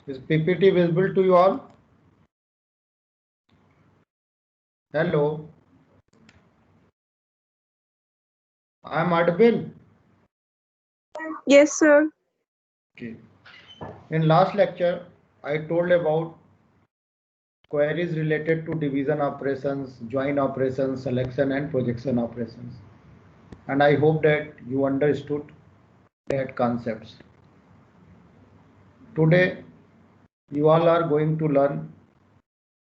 Is PPT visible to you all? Hello, I am audible. Yes, sir. Okay. In last lecture, I told about queries related to division operations, join operations, selection and projection operations. And I hope that you understood that concepts. Today, you all are going to learn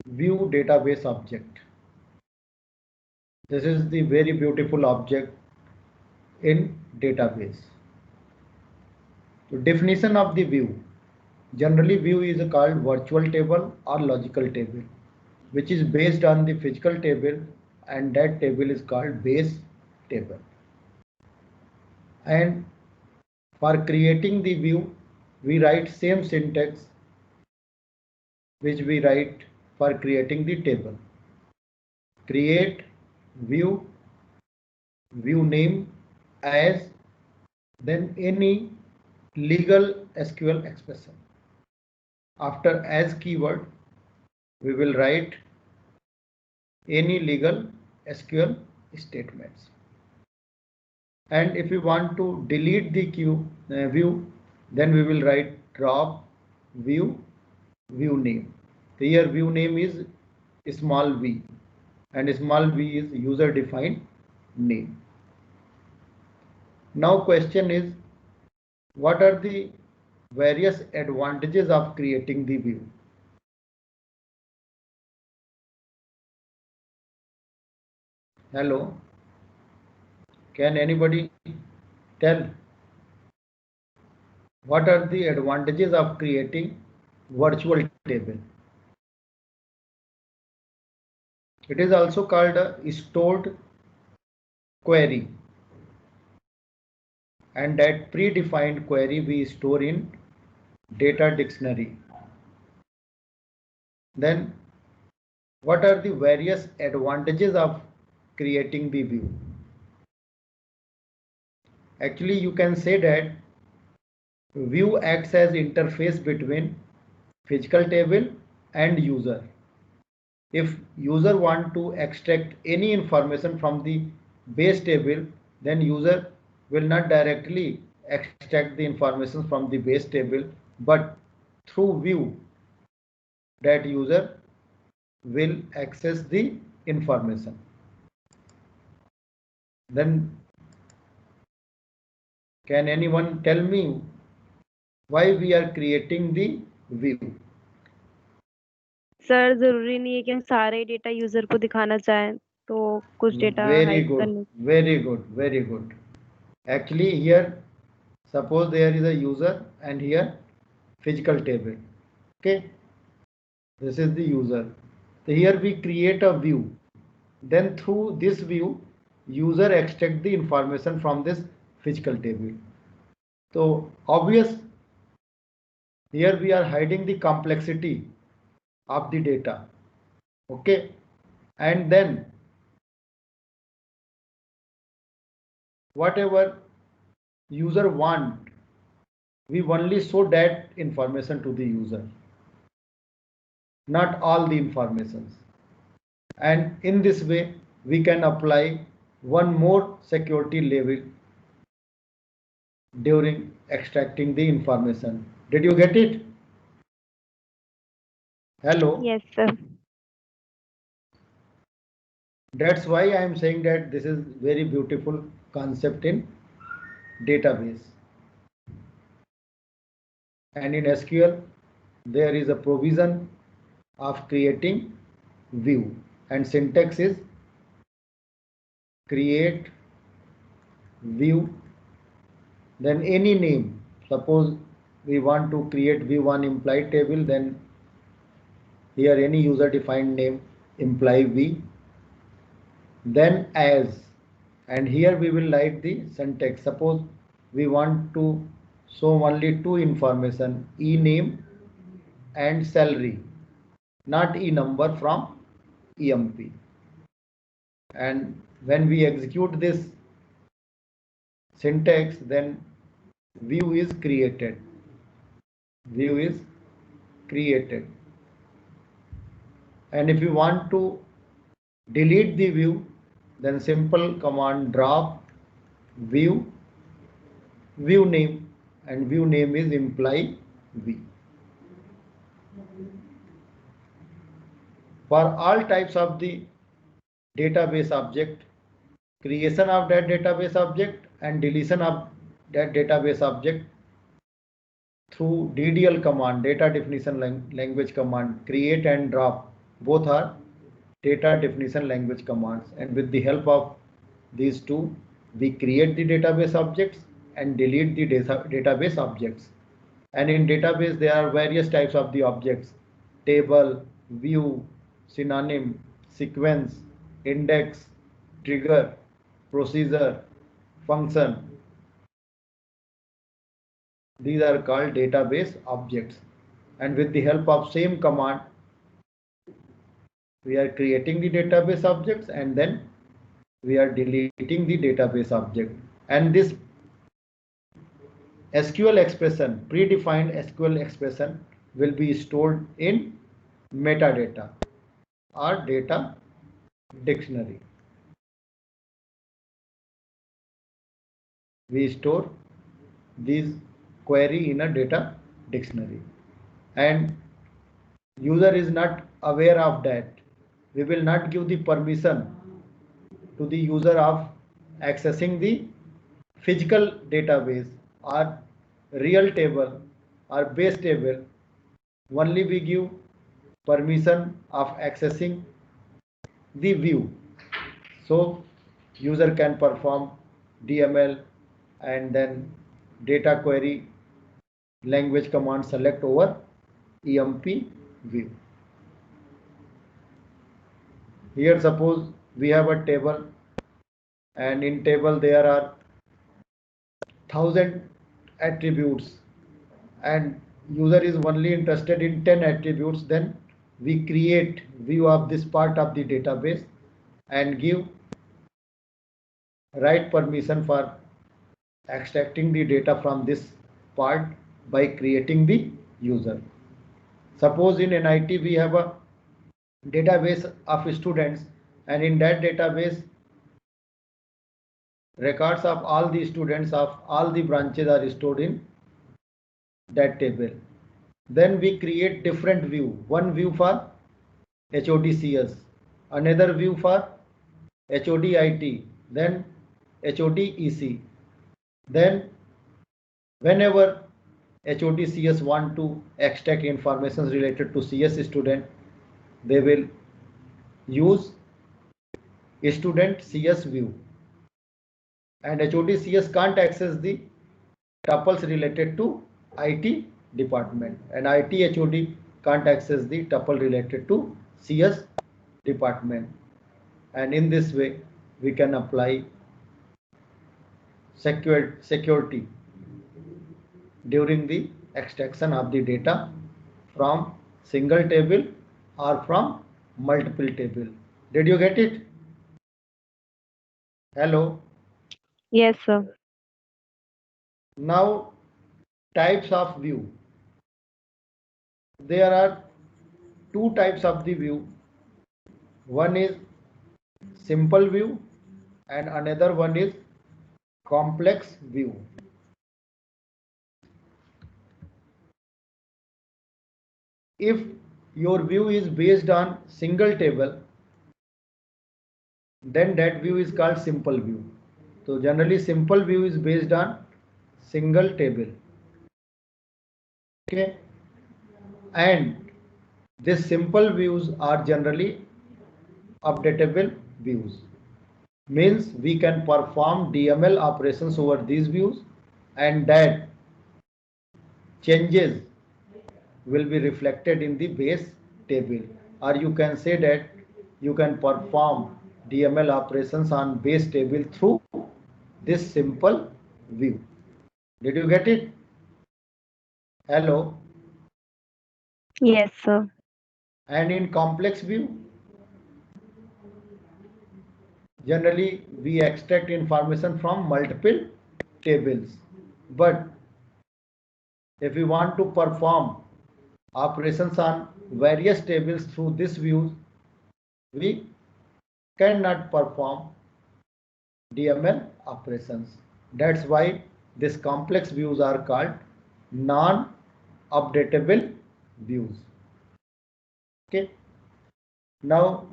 view database object. This is the very beautiful object in database. So definition of the view. Generally, view is called virtual table or logical table, which is based on the physical table, and that table is called base table. And for creating the view, we write same syntax which we write for creating the table. Create view, view name as, then any legal SQL expression. After as keyword, we will write any legal SQL statements. And if we want to delete the view, then we will write drop view name. Here view name is small v, and small v is user defined name. Now question is, what are the various advantages of creating the view? Hello, can anybody tell what are the advantages of creating virtual table? It is also called a stored query, and that predefined query we store in data dictionary. Then what are the various advantages of creating the view? Actually, you can say that view acts as interface between physical table and user. If user want to extract any information from the base table, then user will not directly extract the information from the base table, but through view that user will access the information. Then can anyone tell me why we are creating the view? Sir जरूरी नहीं है कि हम सारे data user को दिखाना चाहें, तो कुछ डेटा Very हाइड good, करने। very good, very good. Actually, here suppose there is a user and here physical table. Okay, this is the user. So here we create a view. Then through this view, user extract the information from this physical table. So obvious, here we are hiding the complexity of the data. Okay, and then whatever user want, we only show that information to the user, not all the informations. And in this way, we can apply one more security level during extracting the information. Did you get it? Hello. Yes sir. That's why I am saying that this is very beautiful concept in database. And in SQL, there is a provision of creating view, and syntax is create view, then any name. Suppose we want to create view on implied table, then here any user defined name imply v, then as, and here we will write the syntax. Suppose we want to show only two information, e name and salary, not e number from emp. And when we execute this syntax, then view is created. View is created. And if you want to delete the view, then simple command drop view name, and view name is imply v. For all types of the database object, creation of that database object and deletion of that database object through DDL command, data definition language command, create and drop, both are data definition language commands, and with the help of these two we create the database objects and delete the database objects. And in database there are various types of the objects: table, view, synonym, sequence, index, trigger, procedure, function. These are called database objects, and with the help of same command we are creating the database objects and then we are deleting the database object. And this SQL expression, predefined SQL expression, will be stored in metadata or data dictionary. We store these query in a data dictionary, and user is not aware of that. We will not give the permission to the user of accessing the physical database or real table or base table. Only we give permission of accessing the view, so user can perform DML and then data query language command select over EMP view. Here suppose we have a table, and in table there are 1000 attributes and user is only interested in 10 attributes. Then we create view of this part of the database and give right permission for extracting the data from this part by creating the user. Suppose in NIT we have a database of students, and in that database records of all the students of all the branches are stored in that table. Then we create different view, one view for HODCS, another view for HODIT, then HODEC. Then whenever HODCS want to extract information related to CS student, they will use student CS view, and HODCS can't access the tuples related to IT department, and IT HOD can't access the tuple related to CS department. And in this way we can apply security during the extraction of the data from single table or from multiple table. Did you get it? Hello? Yes, sir. Now, types of view. There are two types of the view. One is simple view and another one is complex view. If your view is based on single table, then that view is called simple view. So generally simple view is based on single table. Okay, and these simple views are generally updatable views. Means we can perform DML operations over these views, and that changes will be reflected in the base table, or you can say that you can perform DML operations on base table through this simple view. Did you get it? Hello? Yes, sir. And in complex view, generally we extract information from multiple tables, but if we want to perform operations on various tables through this view, we cannot perform DML operations. That's why these complex views are called non-updatable views. Okay. Now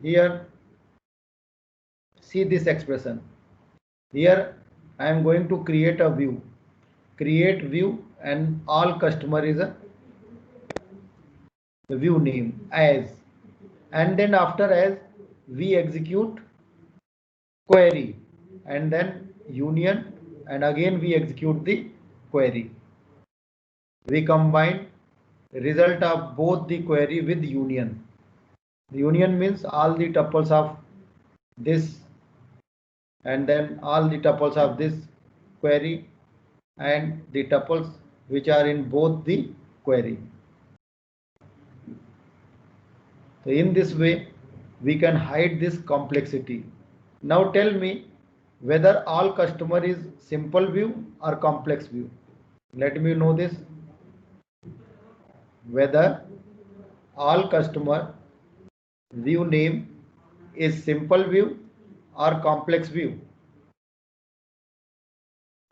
here see this expression. Here I am going to create a view. Create view and all customer is a view name as, and then after as we execute query and then union, and again we execute the query. We combine result of both the query with union. The union means all the tuples of this and then all the tuples of this query and the tuples which are in both the query. So in this way we can hide this complexity. Now tell me whether all customer is simple view or complex view. Let me know this. Whether all customer view name is simple view or complex view.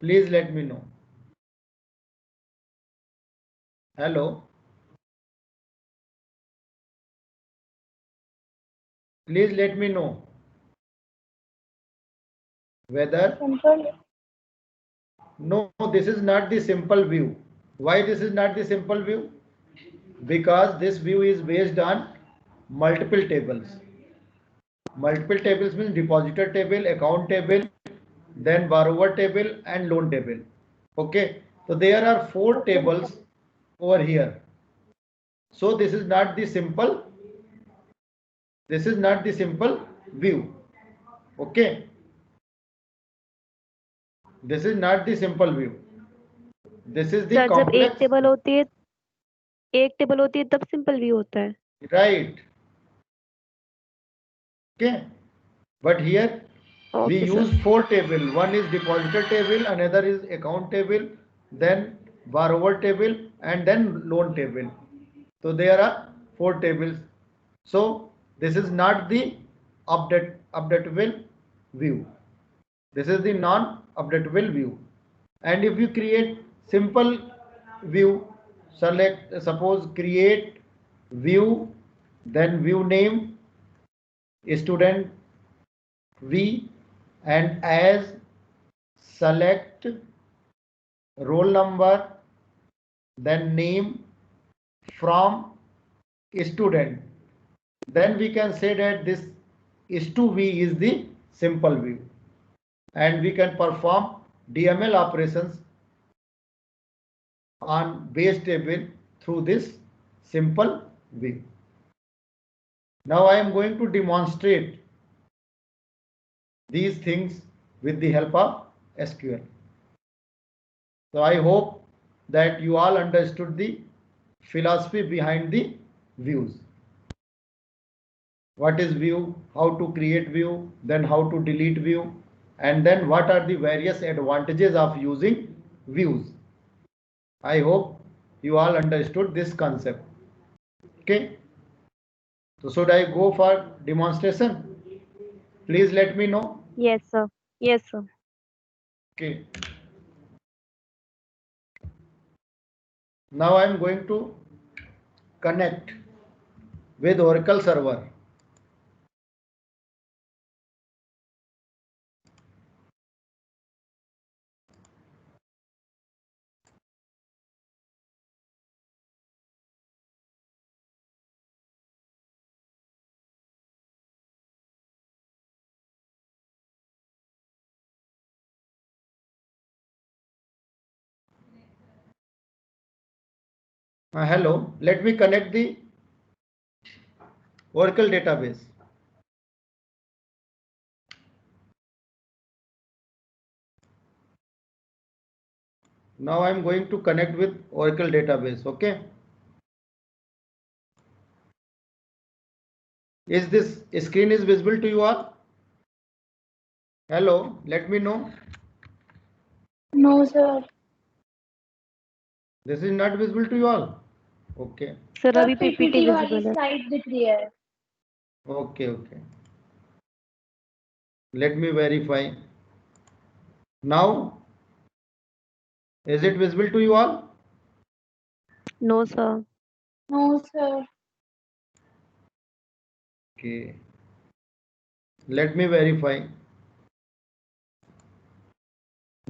Please let me know. Hello. Please let me know whether Simple. no, this is not the simple view. Why this is not the simple view? Because this view is based on multiple tables. Multiple tables means depositor table, account table, then borrower table and loan table. Okay, so there are 4 tables over here. So this is not the simple. This is not the simple view. Okay, this is not the simple view. This is the sir जब एक complex. Table होती है तब simple view होता है. Right. Okay, but here we Okay, use sir. 4 table. One is depositor table, another is account table, then borrower table and then loan table. So there are 4 tables. So this is not the updatable view. This is the non-updatable view. And if you create simple view, suppose create view, then view name, student V, and as select roll number, then name from student, then we can say that this is2v is the simple view and we can perform DML operations on base table through this simple view. Now I am going to demonstrate these things with the help of SQL. So I hope that you all understood the philosophy behind the views. What is view, how to create view, then how to delete view, and then what are the various advantages of using views. I hope you all understood this concept. Okay. So should I go for demonstration? Please let me know. Yes, sir. Yes, sir. Okay. Now I am going to connect with Oracle server. Hello, let me connect the Oracle database. Now I am going to connect with Oracle database. Okay. Is this screen is visible to you all? Hello, let me know. No, sir. This is not visible to you all. Okay sir अभी PPT PPT वाली visible है। Slide दिख रही है। Okay okay, let me verify. Now is it visible to you all? No sir. No sir. Okay, let me verify.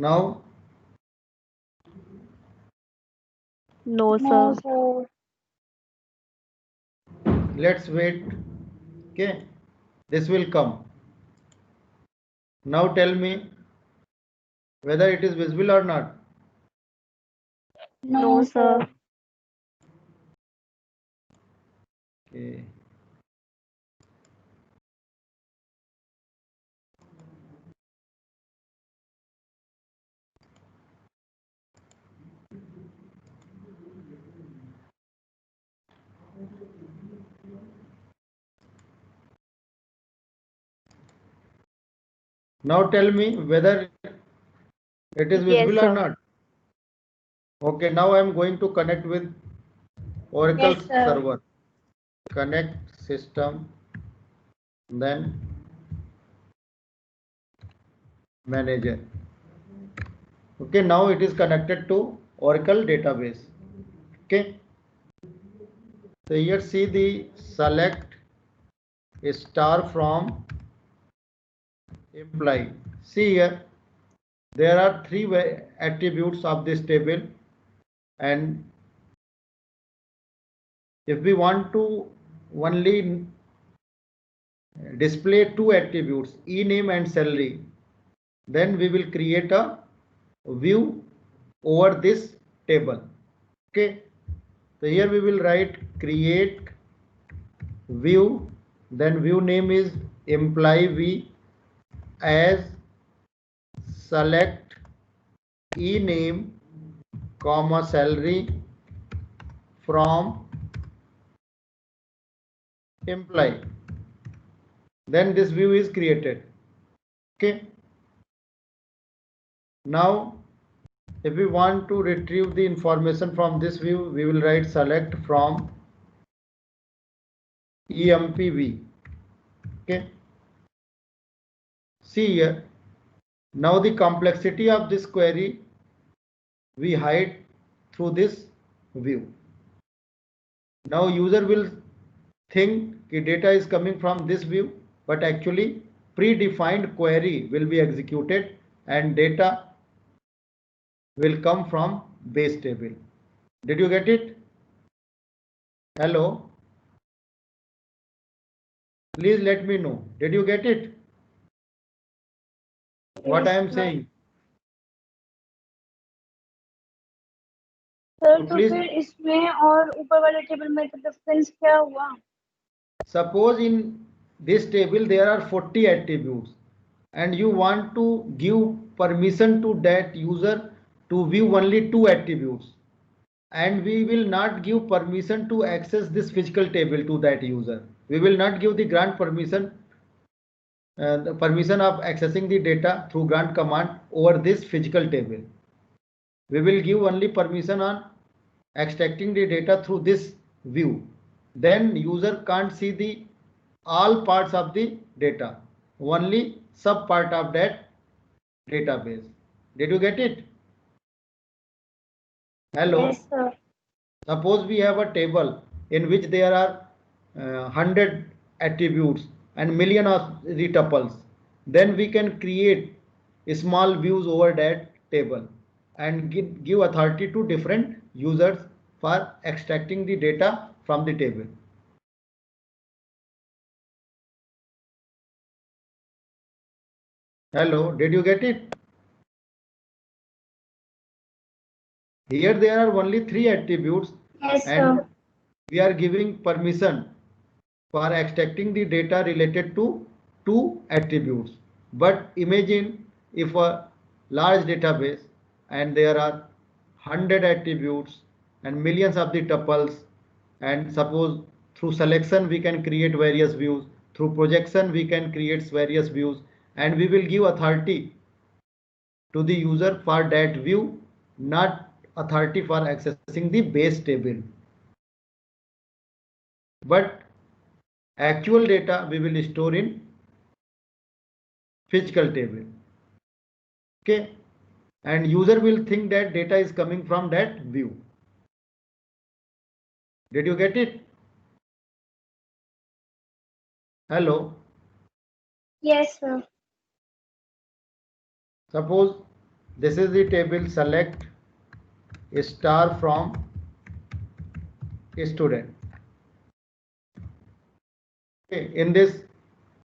Now no no sir. Sir. let's wait. Okay, this will come. Now tell me whether it is visible or not. No no sir. Sir. Okay, now tell me whether it is Yes, visible or sir. not. Okay, now I am going to connect with Oracle Yes, sir. server. Connect system, then manager. Okay, now it is connected to Oracle database. Okay, so here see the select star from employee. See here, there are three attributes of this table, and if we want to only display two attributes, e-name and salary, then we will create a view over this table. Okay, so here we will write create view, then view name is employee v as select e-name comma salary from employee, then this view is created. Okay, now if we want to retrieve the information from this view, we will write select from empv. Okay, see here, now the complexity of this query we hide through this view. Now user will think the data is coming from this view, but actually predefined query will be executed and data will come from base table. Did you get it? Hello, please let me know. Did you get it? What I am saying? Sir So तो please, फिर इसमें और ऊपर वाले table में तो difference क्या हुआ? suppose in this table there are 40 attributes and you want to give permission to that user to view only 2 attributes, and we will not give permission to access this physical table to that user. We will not give the grant permission, the permission of accessing the data through grant command over this physical table. We will give only permission on extracting the data through this view. Then user can't see the all parts of the data, only sub part of that database. Did you get it? Hello. Yes, sir. Suppose we have a table in which there are 100 attributes and million of the tuples. Then we can create small views over that table and give authority to different users for extracting the data from the table. Hello, did you get it? Here there are only 3 attributes. Yes, and sir. we are giving permission for extracting the data related to 2 attributes. But imagine if a large database and there are 100 attributes and millions of the tuples, and suppose through selection we can create various views, through projection we can create various views, and we will give authority to the user for that view, not authority for accessing the base table. but actual data we will store in physical table. Okay, and user will think that data is coming from that view. Did you get it? Hello. Yes, sir. Suppose this is the table, select a star from a student. Okay, in this,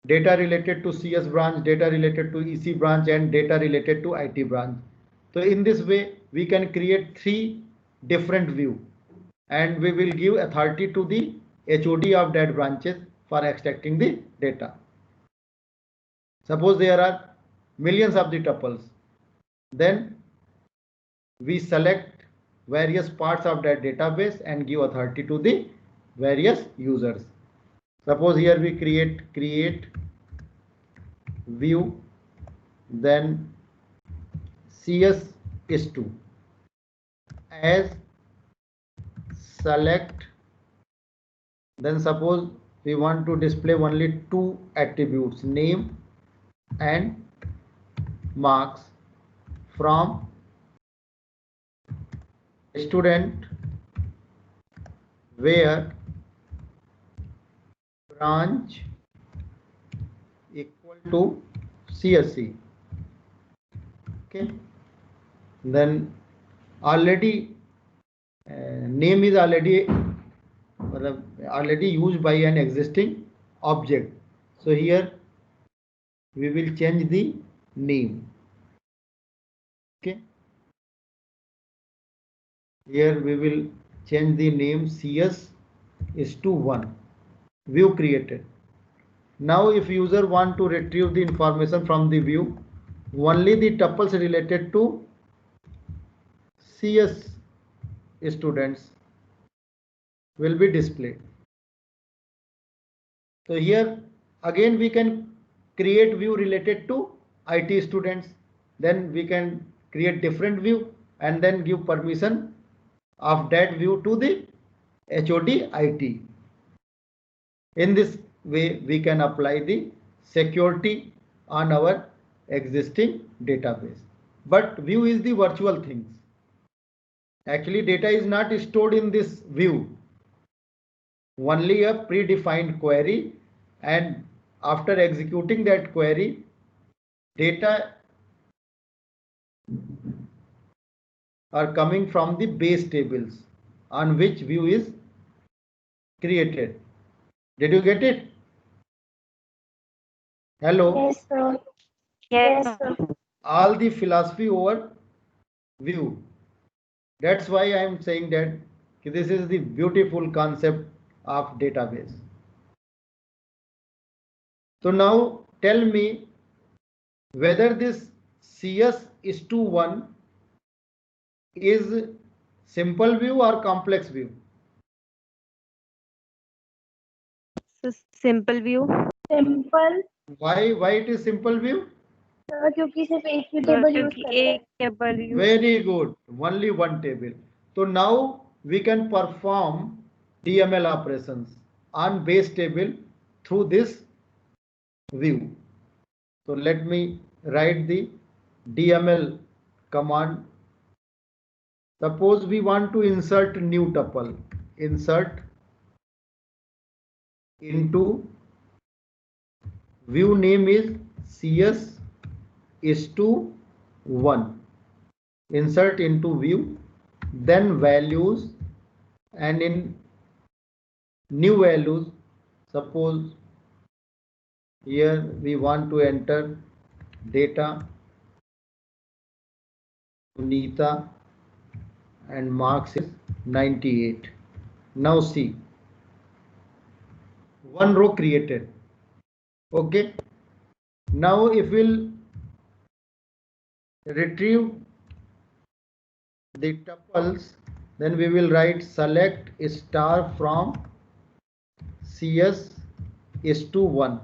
data related to CS branch, data related to EC branch, and data related to IT branch. So in this way, we can create 3 different view, and we will give authority to the HOD of that branches for extracting the data. Suppose there are millions of the tuples, then we select various parts of that database and give authority to the various users. Suppose here we create view, then CS is 2 as select, then suppose we want to display only 2 attributes, name and marks, from student where branch equal to CSC. Okay, then already name is already used by an existing object, so here we will change the name. Okay, here we will change the name CS is to 1. View created. Now if user want to retrieve the information from the view, only the tuples related to CS students will be displayed. So here again we can create view related to IT students, then we can create different view and then give permission of that view to the HOD IT. In this way we can apply the security on our existing database. But view is the virtual things. Actually data is not stored in this view, only a predefined query, and after executing that query, data are coming from the base tables on which view is created. Did you get it? Hello? Yes, sir. Yes, Yes, sir. All the philosophy over view. That's why I am saying that this is the beautiful concept of database. So now tell me whether this CS is to 1 is simple view or complex view. simple view. Simple, Why it is simple view? क्योंकि सिर्फ एक ही table use क्योंकि करते हैं. एक table use. Very good. Only one table. So now we can perform DML operations on base table through this view. So let me write the DML command. Suppose we want to insert new tuple. Insert into view name is CS is to 1. Insert into view, then values, and in new values, suppose here we want to enter data Sunita and marks is 98. Now see, one row created. Okay, now if we'll retrieve the tuples, then we will write select star from CS is to 1.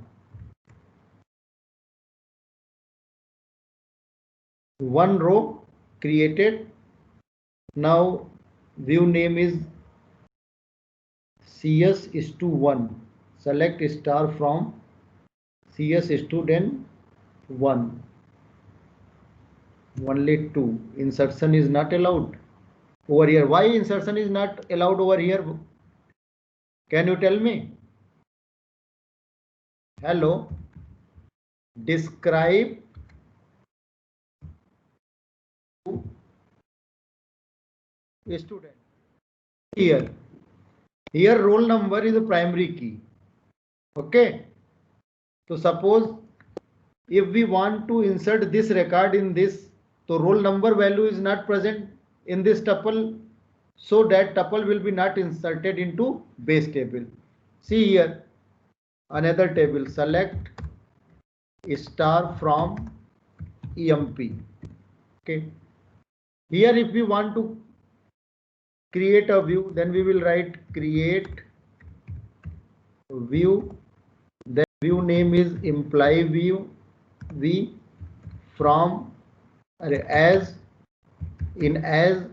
One row created. Now view name is CS is to 1. Select star from CS student 1. Only 2. Insertion is not allowed over here. Why insertion is not allowed over here? Can you tell me? Hello. Describe student. Here roll number is a primary key. Okay. So suppose if we want to insert this record in this, so roll number value is not present in this tuple, so that tuple will be not inserted into base table. See here another table, select star from EMP. Okay, here if we want to create a view, then we will write create view, then view name is imply view v from as in as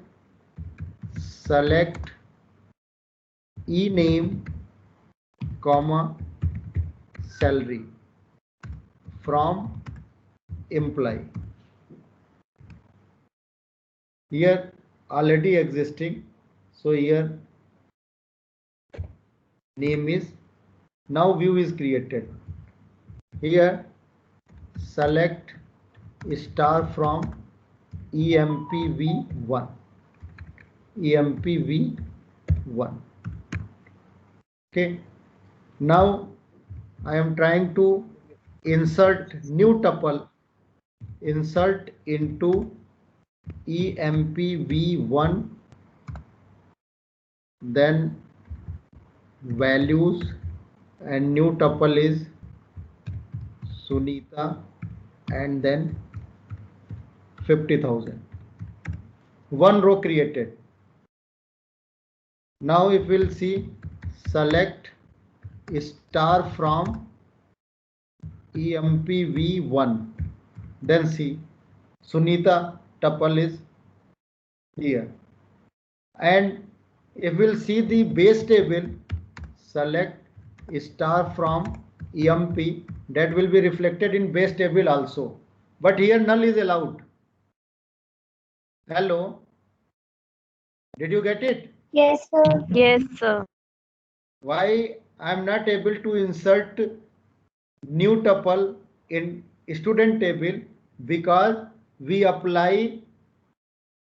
select e name comma salary from imply. Here already existing, so here name is, now view is created. Here select star from EMPV1. EMPV1. Okay, now I am trying to insert new tuple, insert into EMPV1, then values, and new tuple is Sunita, and then 50,000. One row created. Now if we'll see, select star from EMPV1, then see Sunita tuple is here, and if we'll see the base table, select star from EMP, that will be reflected in base table also, but here null is allowed. Hello, did you get it? Yes, sir. Yes, sir. Why I am not able to insert new tuple in student table? Because we apply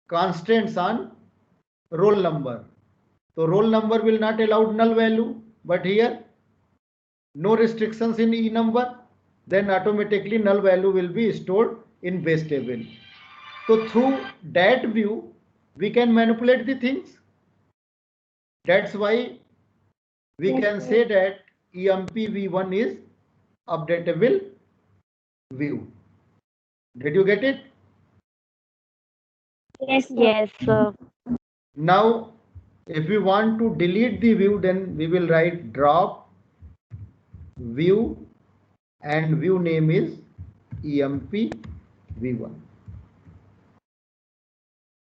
constraints on roll number. So roll number will not allow null value, but here no restrictions in e number, then automatically null value will be stored in base table. So through that view we can manipulate the things. That's why we can say that EMPV1 is updatable view. Did you get it? Yes, sir. Yes, sir. Now if we want to delete the view, then we will write drop view, and view name is EMPV1.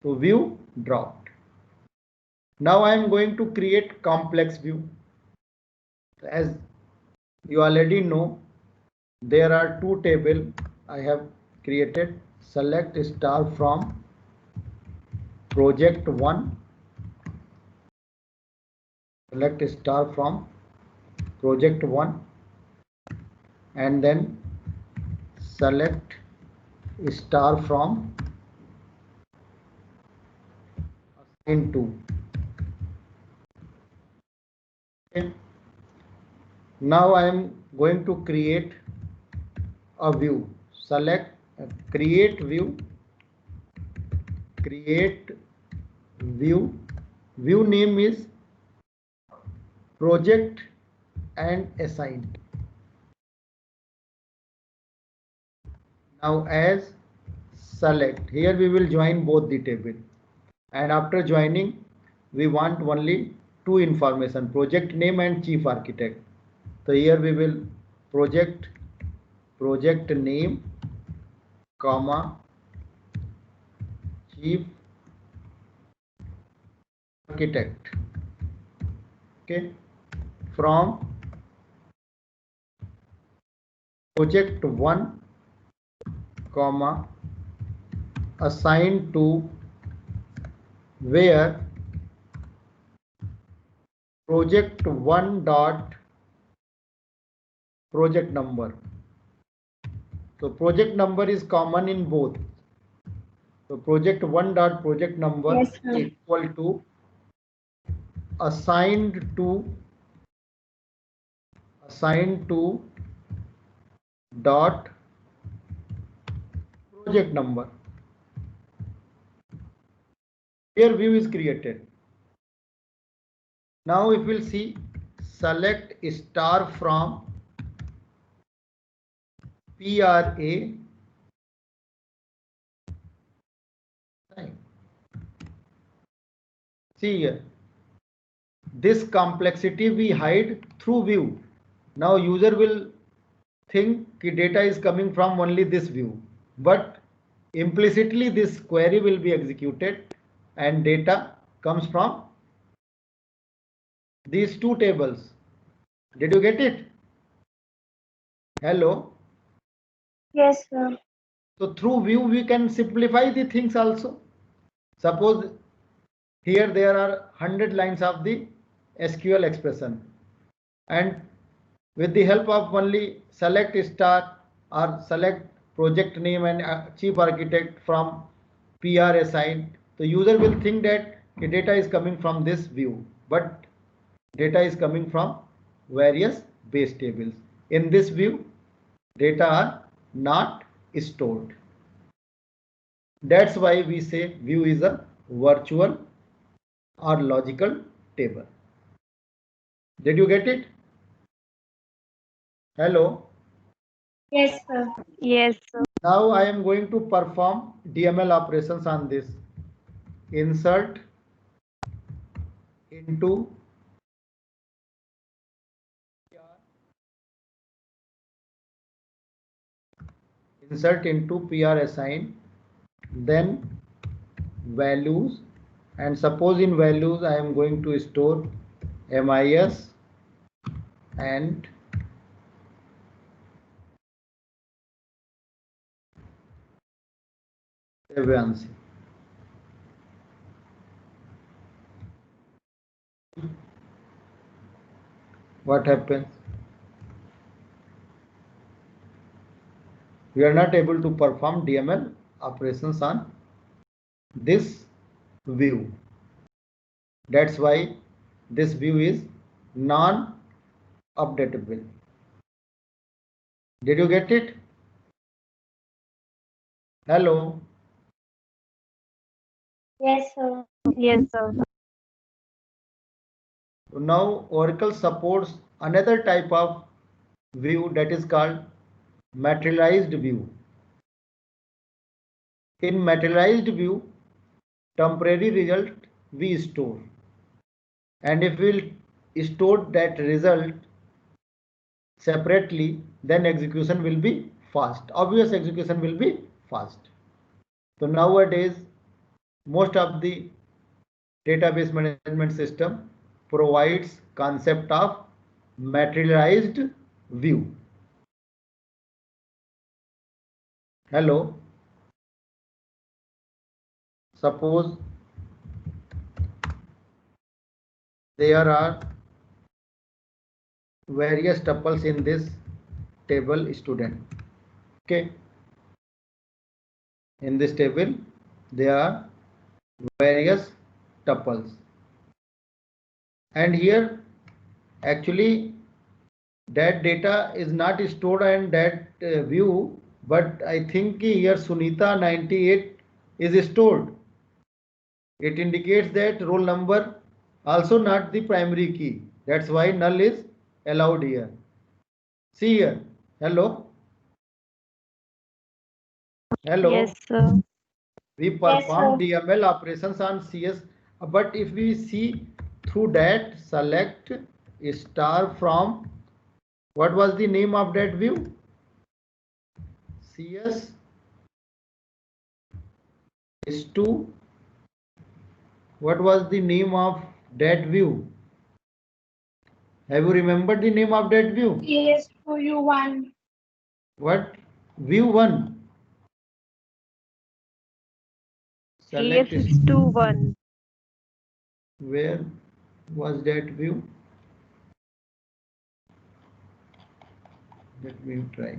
So view dropped. Now I am going to create complex view. As you already know, there are two tables I have created. Select star from project 1. Select star from project 1, and then select star from assign 2. Okay. Now I am going to create a view. Select create view, create view. View name is project and assign. Now as select, here we will join both the table, and after joining we want only two information, project name and chief architect. So here we will project name comma chief architect. Okay, from project 1 comma assigned to where project 1 dot project number. So project number is common in both. So project 1 dot project number Yes, sir. equal to assigned to dot project number. Here view is created. Now if we'll see, select star from PRA see here, this complexity we hide through view. Now user will think data is coming from only this view, but implicitly this query will be executed and data comes from these two tables. Did you get it? Hello? Yes, sir. So through view we can simplify the things also. Suppose here there are 100 lines of the SQL expression, and with the help of only select star or select project name and chief architect from PR assigned, the user will think that the data is coming from this view, but data is coming from various base tables. In this view, data are not stored. That's why we say view is a virtual or logical table. Did you get it? Hello? Yes, sir. Yes, sir. Now I am going to perform DML operations on this. Insert into PR assign, then values, and suppose in values I am going to store MIS and Devanshi. What happens? We are not able to perform DML operations on this view. That's why this view is non-updatable. Did you get it? Hello? Yes, sir. Yes, sir. Now Oracle supports another type of view that is called materialized view. In materialized view, temporary result we store, and if we'll store that result separately, then execution will be fast. Obvious execution will be fast. So nowadays most of the database management system provides concept of materialized view. Hello? Suppose there are various tuples in this table student. Okay. In this table, there are various tuples. And here, actually, that data is not stored in that view, but I think here Sunita 98 is stored. It indicates that roll number also not the primary key. That's why null is allowed here. See here. Hello. Hello. Yes, sir. We perform DML operations on CS, but if we see through that, select star from, what was the name of that view? CS is to, what was the name of that view? Have you remembered the name of that view? Yes, to you one. What? View 1. Select CS is 2 1. where was that view? Let me try.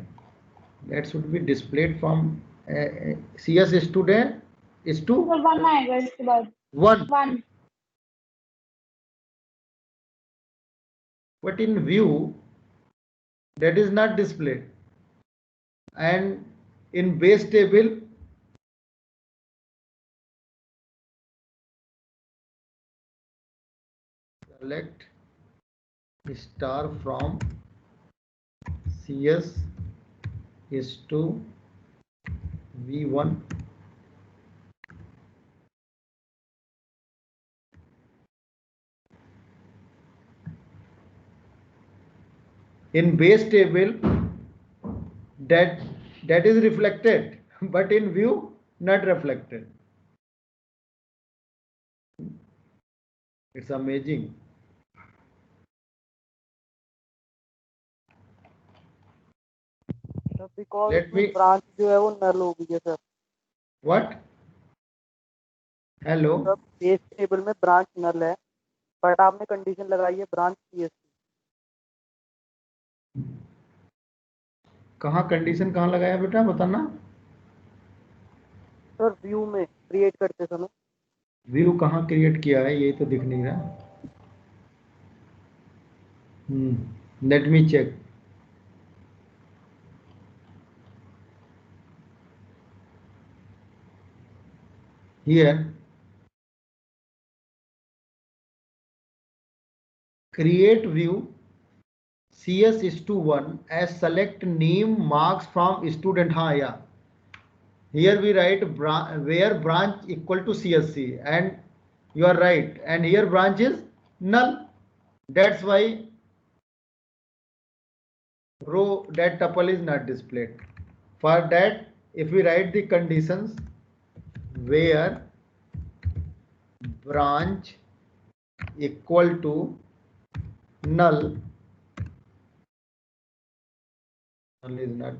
That should be displayed from CS student is to तो one आएगा इसके बाद 1. One. But in view that is not displayed, and in base table select star from CS is to V1. In base table that is reflected, but in view not reflected. It's amazing. Because Let me. Branch जो है वो नल हो गई है sir. What? Hello. Sir base table में branch नल है, but आपने condition लगाई है ब्रांच सीएससी. कहाँ कंडीशन कहाँ लगाया बेटा बताना. सर व्यू में क्रिएट करते समय. व्यू कहाँ क्रिएट किया है ये तो दिख नहीं रहा. Let me check. Here create view CS is to 1 as select name marks from student. हाँ या here we write where branch equal to CSC, and you are right, and here branch is null. That's why row that tuple is not displayed. For that, if we write the conditions where branch equal to null is not.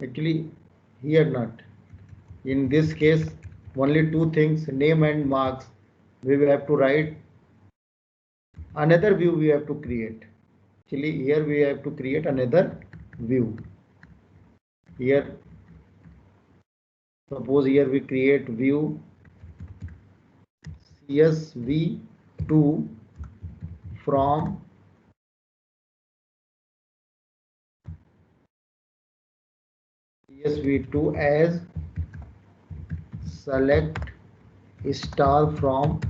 Actually here not. In this case only two things, name and marks. We will have to write another view we have to create. Actually here we have to create another view. Here suppose here we create view CSV2 from CSV2 as select star from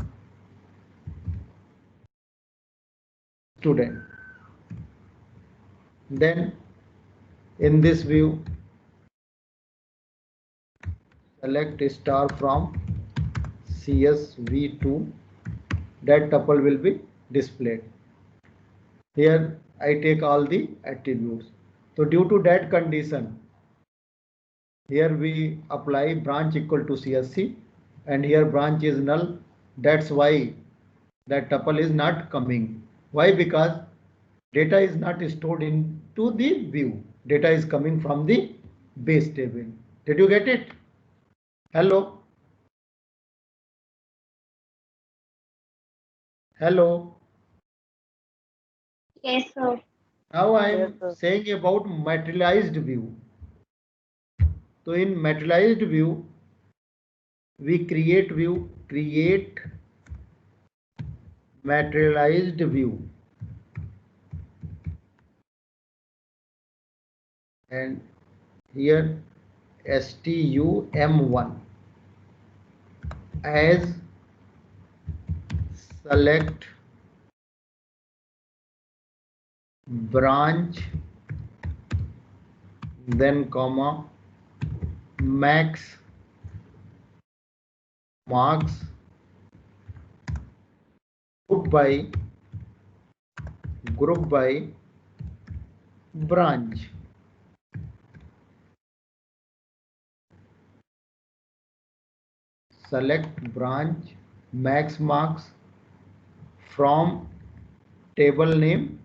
student. Then in this view select star from CSV2, that tuple will be displayed. Here I take all the attributes. So due to that condition, here we apply branch equal to CSC, and here branch is null. That's why that tuple is not coming. Why? Because data is not stored into the view. Data is coming from the base table. Did you get it? Hello? Hello? Yes, sir. Now I am Yes, sir. saying about materialized view. So in materialized view, we create materialized view, and here STUM1 as select branch, then comma max marks group by branch. Select branch max marks from table name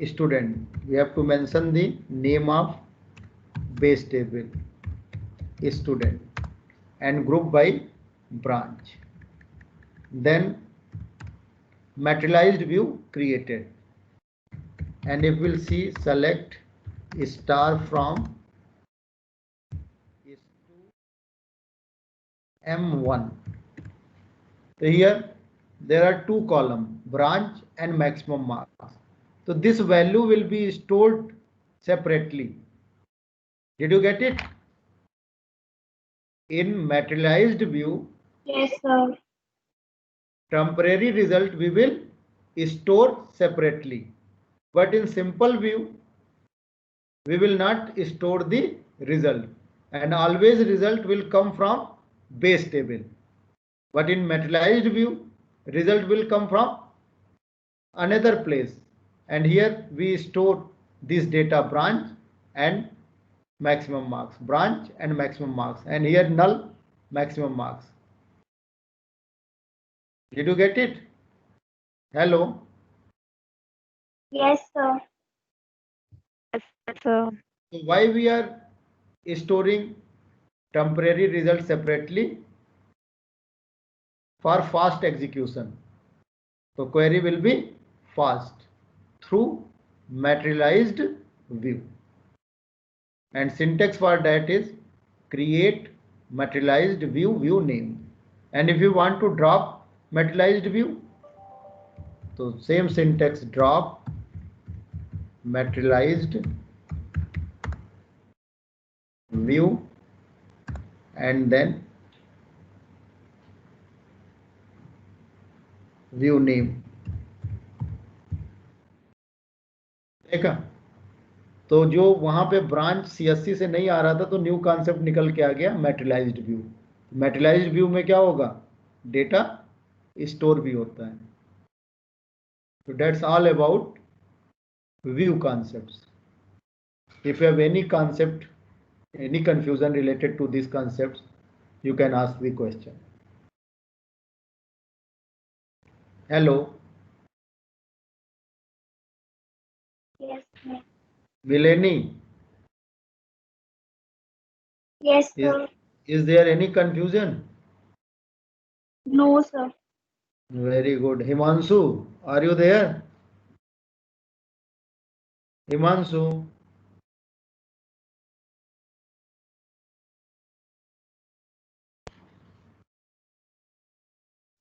student. We have to mention the name of base table student and group by branch. Then materialized view created, and if we'll see, select star from M1. So here there are two columns, branch and maximum marks. So this value will be stored separately. Did you get it? In materialized view, Yes, sir. temporary result we will store separately. But in simple view, we will not store the result, and always result will come from base table. But in materialized view, result will come from another place, and here we store this data branch and maximum marks, branch and maximum marks, and here null, maximum marks. Did you get it? Hello? Yes, sir. Yes, sir. So why we are storing temporary results separately? For fast execution. So query will be fast through materialized view. And syntax for that is create materialized view name. And if you want to drop materialized view, so same syntax, drop materialized view and then view name. देखा? तो जो वहां पे branch CSC से नहीं आ रहा था तो न्यू कॉन्सेप्ट निकल के आ गया मैटेरियलाइज्ड व्यू. मैटेरियलाइज्ड व्यू में क्या होगा? डेटा स्टोर भी होता है. So that's all about view concepts. If you have any concept, any confusion related to these concepts, you can ask the question. Hello. Yes, sir. Mileni, Yes, sir. is there any confusion? No, sir. Very good. Himanshu, are you there? Himanshu.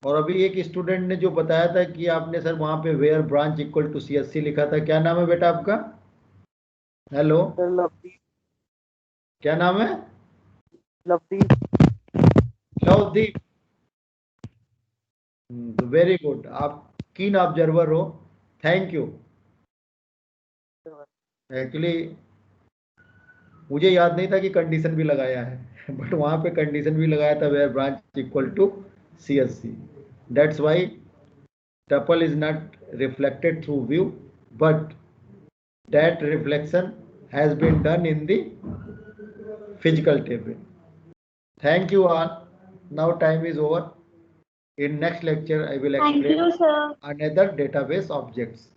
और अभी एक student ने जो बताया था कि आपने sir वहां पे where branch equal to CSC लिखा था, क्या नाम है बेटा आपका? Hello, sir Lovdeep. क्या नाम है? लवदीप. लवदीप. वेरी गुड, आप कीन ऑब्जर्वर हो, थैंक यू. एक्चुअली मुझे याद नहीं था कि कंडीशन भी लगाया है बट वहां पे कंडीशन भी लगाया था where branch equal to CSC. That's why tuple is not reflected through view, but that reflection has been done in the physical table. Thank you all. Now time is over. In next lecture I will Thank explain you, sir. another database objects.